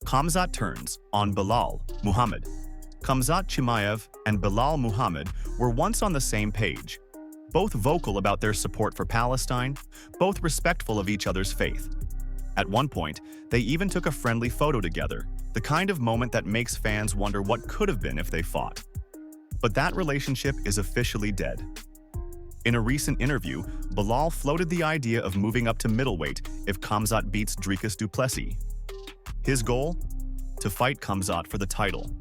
Khamzat turns on Belal Muhammad. Khamzat Chimaev and Belal Muhammad were once on the same page, both vocal about their support for Palestine, both respectful of each other's faith. At one point, they even took a friendly photo together, the kind of moment that makes fans wonder what could have been if they fought. But that relationship is officially dead. In a recent interview, Belal floated the idea of moving up to middleweight if Khamzat beats Dricus du Plessis. His goal? To fight Khamzat for the title.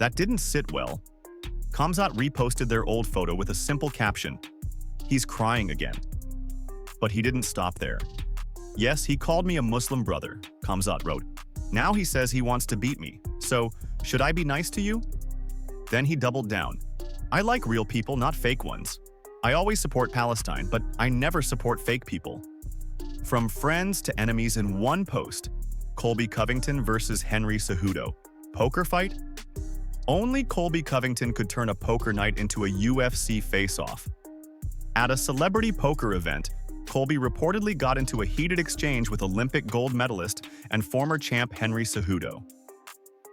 That didn't sit well. Khamzat reposted their old photo with a simple caption, "He's crying again." But he didn't stop there. "Yes, he called me a Muslim brother," Khamzat wrote. "Now he says he wants to beat me, so should I be nice to you?" Then he doubled down. "I like real people, not fake ones. I always support Palestine, but I never support fake people." From friends to enemies in one post. Colby Covington versus Henry Cejudo. Poker fight? Only Colby Covington could turn a poker night into a UFC face-off. At a celebrity poker event, Colby reportedly got into a heated exchange with Olympic gold medalist and former champ Henry Cejudo.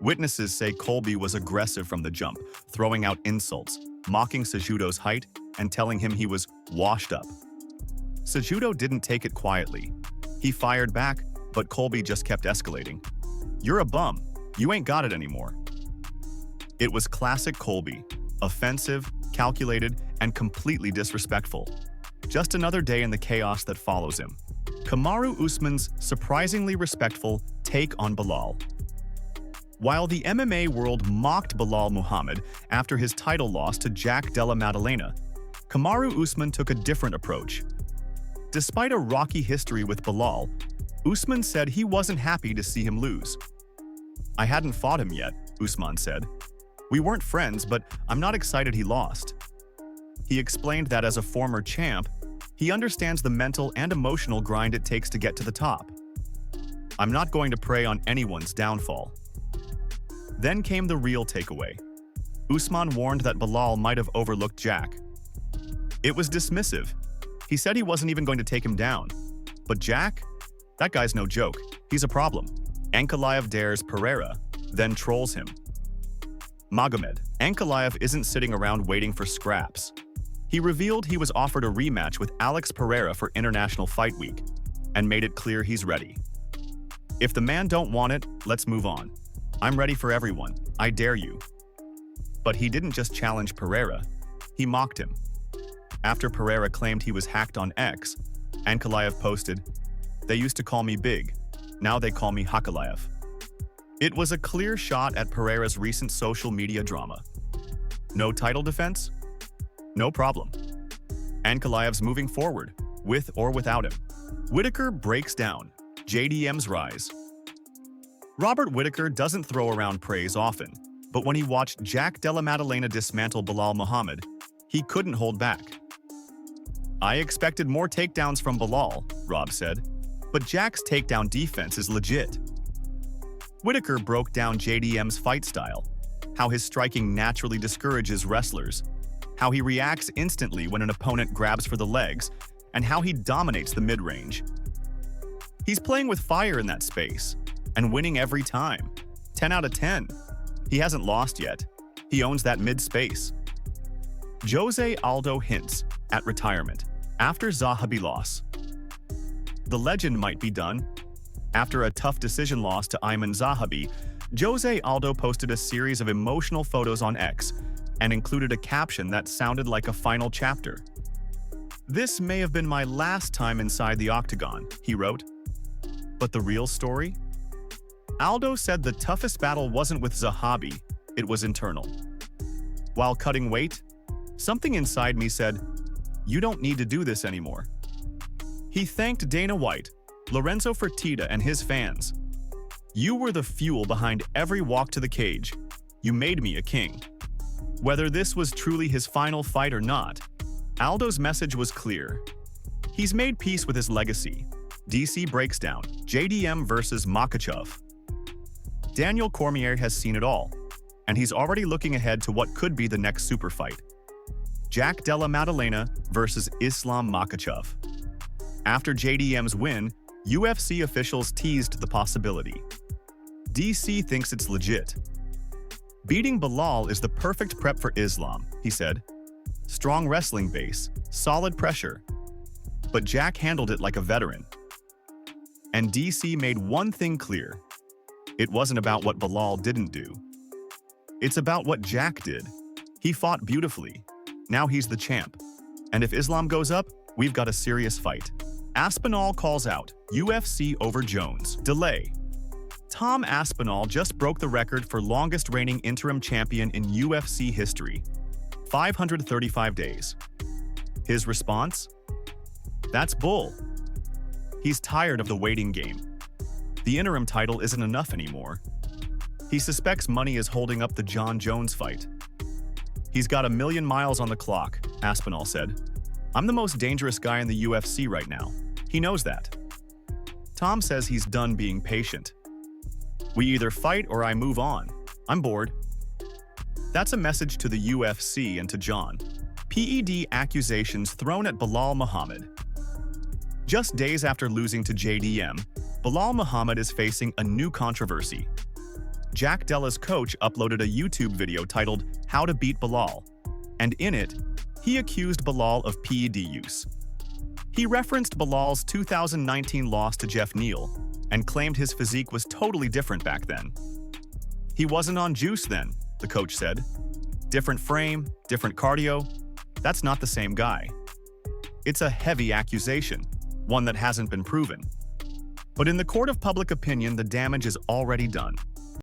Witnesses say Colby was aggressive from the jump, throwing out insults, mocking Cejudo's height, and telling him he was washed up. Cejudo didn't take it quietly. He fired back, but Colby just kept escalating. "You're a bum. You ain't got it anymore." It was classic Colby, offensive, calculated, and completely disrespectful. Just another day in the chaos that follows him. Kamaru Usman's surprisingly respectful take on Belal. While the MMA world mocked Belal Muhammad after his title loss to Jack Della Maddalena, Kamaru Usman took a different approach. Despite a rocky history with Belal, Usman said he wasn't happy to see him lose. "I hadn't fought him yet," Usman said. "We weren't friends, but I'm not excited he lost." He explained that as a former champ, he understands the mental and emotional grind it takes to get to the top. "I'm not going to prey on anyone's downfall." Then came the real takeaway. Usman warned that Belal might have overlooked Jack. It was dismissive. He said he wasn't even going to take him down. But Jack? That guy's no joke. He's a problem. Ankalaev dares Pereira, then trolls him. Magomed Ankalaev isn't sitting around waiting for scraps. He revealed he was offered a rematch with Alex Pereira for International Fight Week, and made it clear he's ready. "If the man don't want it, let's move on. I'm ready for everyone. I dare you." But he didn't just challenge Pereira. He mocked him. After Pereira claimed he was hacked on X, Ankalaev posted, "They used to call me big. Now they call me Ankalaev." It was a clear shot at Pereira's recent social media drama. No title defense? No problem. Ankalaev's moving forward, with or without him. Whitaker breaks down. JDM's rise. Robert Whitaker doesn't throw around praise often, but when he watched Jack Della Maddalena dismantle Belal Muhammad, he couldn't hold back. "I expected more takedowns from Belal," Rob said, "but Jack's takedown defense is legit." Whitaker broke down JDM's fight style, how his striking naturally discourages wrestlers, how he reacts instantly when an opponent grabs for the legs, and how he dominates the mid-range. He's playing with fire in that space, and winning every time. 10 out of 10. He hasn't lost yet. He owns that mid-space. Jose Aldo hints at retirement after Zahabi loss. The legend might be done. After a tough decision loss to Ayman Zahabi, Jose Aldo posted a series of emotional photos on X and included a caption that sounded like a final chapter. "This may have been my last time inside the octagon," he wrote. But the real story? Aldo said the toughest battle wasn't with Zahabi, it was internal. While cutting weight, something inside me said, "You don't need to do this anymore." He thanked Dana White, Lorenzo Fertitta, and his fans. "You were the fuel behind every walk to the cage. You made me a king." Whether this was truly his final fight or not, Aldo's message was clear. He's made peace with his legacy. DC breaks down. JDM versus Makhachev. Daniel Cormier has seen it all, and he's already looking ahead to what could be the next super fight. Jack Della Maddalena versus Islam Makhachev. After JDM's win, UFC officials teased the possibility. DC thinks it's legit. Beating Belal is the perfect prep for Islam, he said. Strong wrestling base, solid pressure. But Jack handled it like a veteran. And DC made one thing clear. It wasn't about what Belal didn't do. It's about what Jack did. He fought beautifully. Now he's the champ. And if Islam goes up, we've got a serious fight. Aspinall calls out, UFC over Jones. Delay. Tom Aspinall just broke the record for longest reigning interim champion in UFC history. 535 days. His response? That's bull. He's tired of the waiting game. The interim title isn't enough anymore. He suspects money is holding up the Jon Jones fight. He's got 1,000,000 miles on the clock, Aspinall said. I'm the most dangerous guy in the UFC right now. He knows that. Tom says he's done being patient. We either fight or I move on. I'm bored. That's a message to the UFC and to Jon. PED accusations thrown at Belal Muhammad. Just days after losing to JDM, Belal Muhammad is facing a new controversy. Jack Della's coach uploaded a YouTube video titled How to Beat Belal, and in it, he accused Belal of PED use. He referenced Belal's 2019 loss to Jeff Neal and claimed his physique was totally different back then. He wasn't on juice then, the coach said. Different frame, different cardio. That's not the same guy. It's a heavy accusation, one that hasn't been proven. But in the court of public opinion, the damage is already done.